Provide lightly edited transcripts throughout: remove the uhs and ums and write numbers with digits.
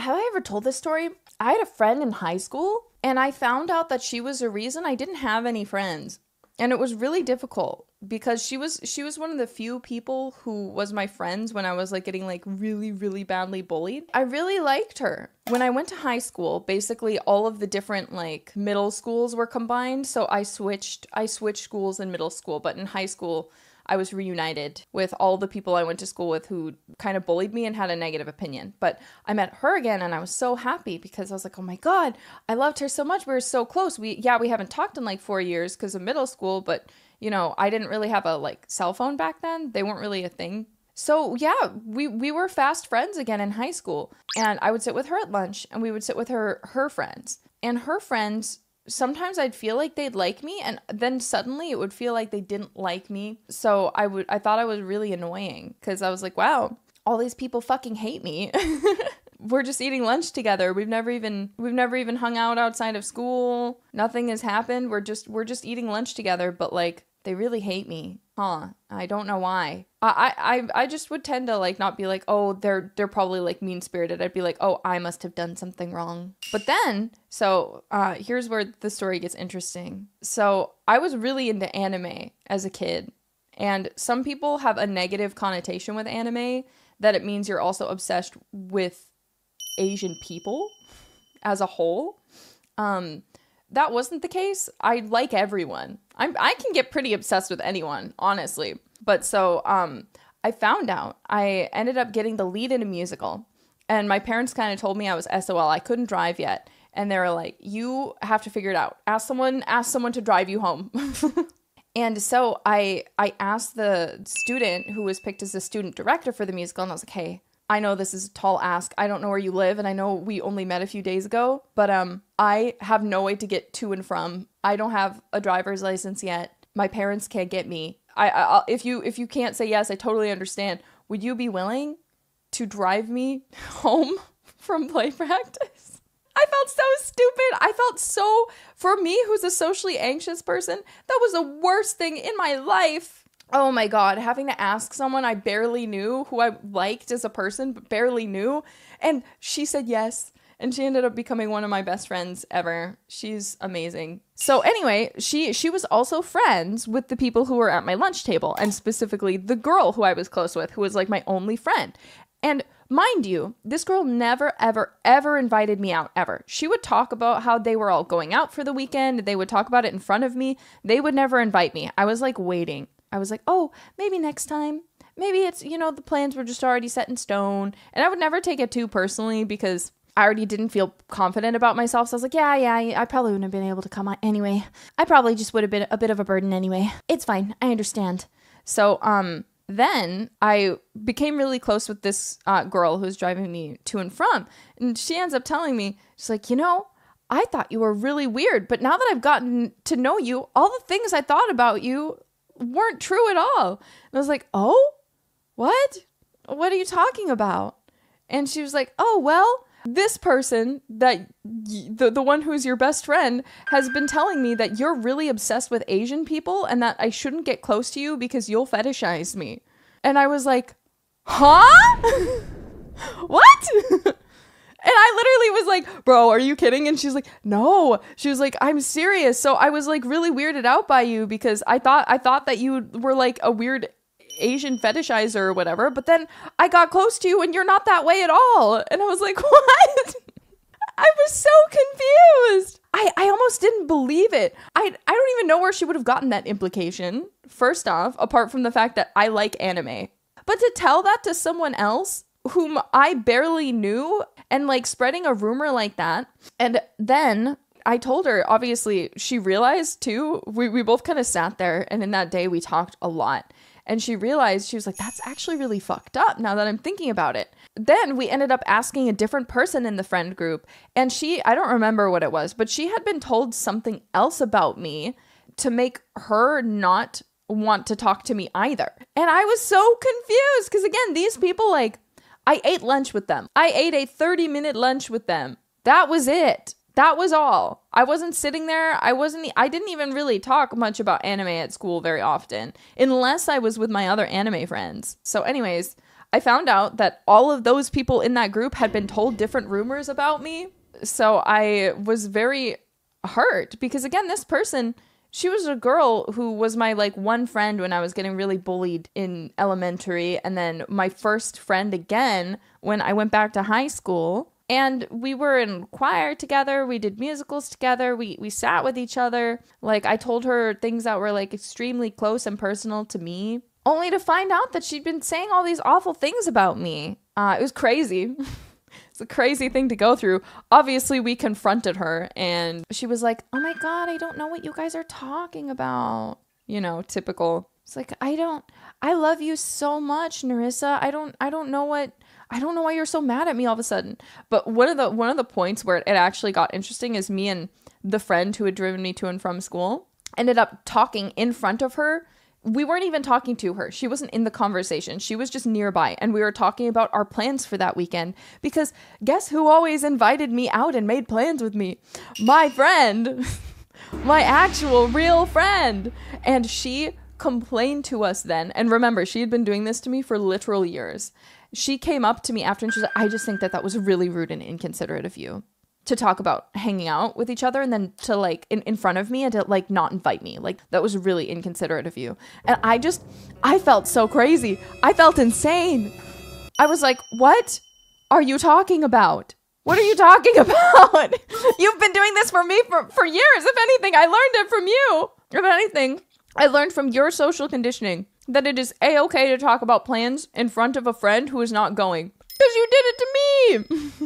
have I ever told this story? I had a friend in high school, and I found out that she was a reason I didn't have any friends. And it was really difficult because she was one of the few people who was my friends when I was like getting like really, really badly bullied. I really liked her. When I went to high school, basically all of the different like middle schools were combined. So I switched schools in middle school, but in high school, I was reunited with all the people I went to school with who kind of bullied me and had a negative opinion. But I met her again and I was so happy because I was like, oh my God, I loved her so much. We were so close. We haven't talked in like 4 years because of middle school, but you know, I didn't really have a like cell phone back then. They weren't really a thing. So yeah, we were fast friends again in high school. And I would sit with her at lunch and we would sit with her friends. And her friends, sometimes I'd feel like they'd like me, and then suddenly it would feel like they didn't like me. So I thought I was really annoying because I was like, wow, all these people fucking hate me. We're just eating lunch together. We've never even hung out outside of school. Nothing has happened. We're just eating lunch together, but like they really hate me. Huh. I don't know why. I just would tend to like not be like, oh, they're probably like mean-spirited. I'd be like, oh, I must have done something wrong. But then, so here's where the story gets interesting. So I was really into anime as a kid. And some people have a negative connotation with anime that it means you're also obsessed with Asian people as a whole. That wasn't the case. I like everyone. I can get pretty obsessed with anyone, honestly. But so I found out I ended up getting the lead in a musical. And my parents kind of told me I was SOL. I couldn't drive yet. And they were like, you have to figure it out. Ask someone to drive you home. And so I asked the student who was picked as the student director for the musical. And I was like, hey, I know this is a tall ask. I don't know where you live, and I know we only met a few days ago, but I have no way to get to and from. I don't have a driver's license yet. My parents can't get me. If you can't say yes, I totally understand. Would you be willing to drive me home from play practice? I felt so stupid. For me, who's a socially anxious person, that was the worst thing in my life. Oh my God, having to ask someone I barely knew, who I liked as a person, but barely knew. And she said yes. And she ended up becoming one of my best friends ever. She's amazing. So anyway, she was also friends with the people who were at my lunch table, and specifically the girl who I was close with, who was like my only friend. And mind you, this girl never, ever, ever invited me out, ever. She would talk about how they were all going out for the weekend. They would talk about it in front of me. They would never invite me. I was like waiting. I was like, oh, maybe next time. Maybe it's, the plans were just already set in stone. And I would never take it too personally because I already didn't feel confident about myself. So I was like, yeah, I probably wouldn't have been able to come on anyway. I probably just would have been a bit of a burden anyway. It's fine. I understand. So then I became really close with this girl who's driving me to and from. And she ends up telling me, she's like, I thought you were really weird. But now that I've gotten to know you, all the things I thought about you weren't true at all. And I was like, oh, what are you talking about? And she was like, oh, well, this person that the one who's your best friend has been telling me that you're really obsessed with Asian people and that I shouldn't get close to you because you'll fetishize me. And I was like, huh? What? And I literally was like, bro, are you kidding? And she's like, no. She was like, I'm serious. So I was like really weirded out by you because I thought that you were like a weird Asian fetishizer or whatever. But then I got close to you and you're not that way at all. And I was like, what? I was so confused. I almost didn't believe it. I don't even know where she would have gotten that implication. First off, apart from the fact that I like anime. But to tell that to someone else whom I barely knew and like spreading a rumor like that. And then I told her, obviously she realized too, we both kind of sat there and in that day we talked a lot. And she realized, she was like, that's actually really fucked up now that I'm thinking about it. Then we ended up asking a different person in the friend group. And I don't remember what it was, but she had been told something else about me to make her not want to talk to me either. And I was so confused because again, these people like, I ate lunch with them. I ate a 30-minute lunch with them. That was it. That was all. I wasn't sitting there. I didn't even really talk much about anime at school very often, unless I was with my other anime friends. So anyways, I found out that all of those people in that group had been told different rumors about me. So I was very hurt because, again, this person, she was a girl who was my like one friend when I was getting really bullied in elementary, and then my first friend again when I went back to high school. And we were in choir together. We did musicals together. We sat with each other. Like, I told her things that were like extremely close and personal to me, only to find out that she'd been saying all these awful things about me. It was crazy. It's a crazy thing to go through. Obviously, we confronted her and she was like, oh my God, I don't know what you guys are talking about. You know, typical. It's like, I love you so much, Nerissa. I don't know why you're so mad at me all of a sudden. But one of the points where it actually got interesting is me and the friend who had driven me to and from school ended up talking in front of her. We weren't even talking to her. She wasn't in the conversation. She was just nearby. And we were talking about our plans for that weekend. Because guess who always invited me out and made plans with me? My friend. My actual real friend. And she complained to us then. And remember, she had been doing this to me for literal years. She came up to me after and she's like, I just think that was really rude and inconsiderate of you to talk about hanging out with each other and then to like in front of me and to like not invite me. Like, that was really inconsiderate of you. And I felt so crazy. I felt insane. I was like, what are you talking about? What are you talking about? You've been doing this for me for years. If anything, I learned it from you. If anything, I learned from your social conditioning that it is a-okay to talk about plans in front of a friend who is not going. Because you did it to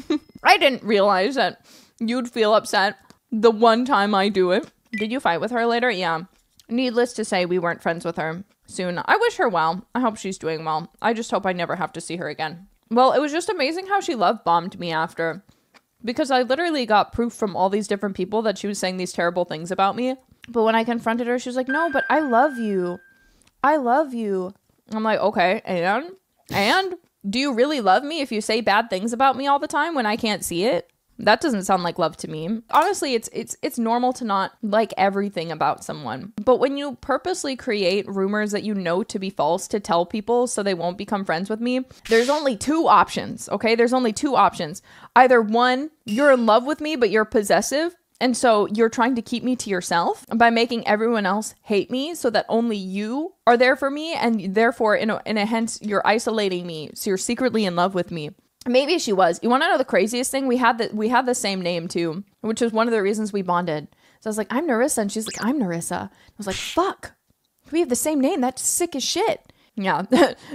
me. I didn't realize that you'd feel upset the one time I do it. Did you fight with her later? Yeah. Needless to say, we weren't friends with her soon. I wish her well. I hope she's doing well. I just hope I never have to see her again. Well, it was just amazing how she love bombed me after. Because I literally got proof from all these different people that she was saying these terrible things about me. But when I confronted her, she was like, no, but I love you. I love you. I'm like, okay, and do you really love me if you say bad things about me all the time when I can't see it? That doesn't sound like love to me. Honestly, it's normal to not like everything about someone. But when you purposely create rumors that you know to be false to tell people so they won't become friends with me, there's only two options, okay? There's only two options. Either one, you're in love with me, but you're possessive. And so you're trying to keep me to yourself by making everyone else hate me so that only you are there for me. And therefore, in a hence, you're isolating me. So you're secretly in love with me. Maybe she was. You want to know the craziest thing? We had the same name too, which was one of the reasons we bonded. So I was like, I'm Nerissa. And she's like, I'm Nerissa. I was like, fuck. We have the same name. That's sick as shit. Yeah.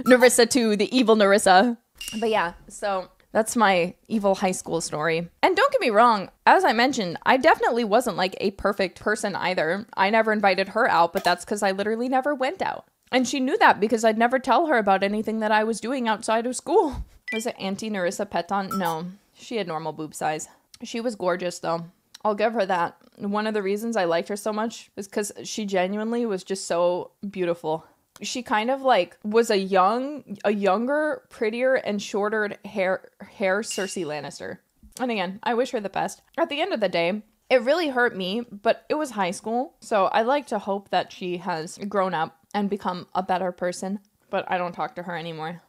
Nerissa too, the evil Nerissa. But yeah, so that's my evil high school story. And don't get me wrong, as I mentioned, I definitely wasn't like a perfect person either. I never invited her out, but that's because I literally never went out. And she knew that because I'd never tell her about anything that I was doing outside of school. Was it Auntie Nerissa Peton? No, she had normal boob size. She was gorgeous though. I'll give her that. One of the reasons I liked her so much is because she genuinely was just so beautiful. She kind of like was a younger, prettier, and shorter hair Cersei Lannister. And again, I wish her the best. At the end of the day, it really hurt me, but it was high school. So I like to hope that she has grown up and become a better person. But I don't talk to her anymore.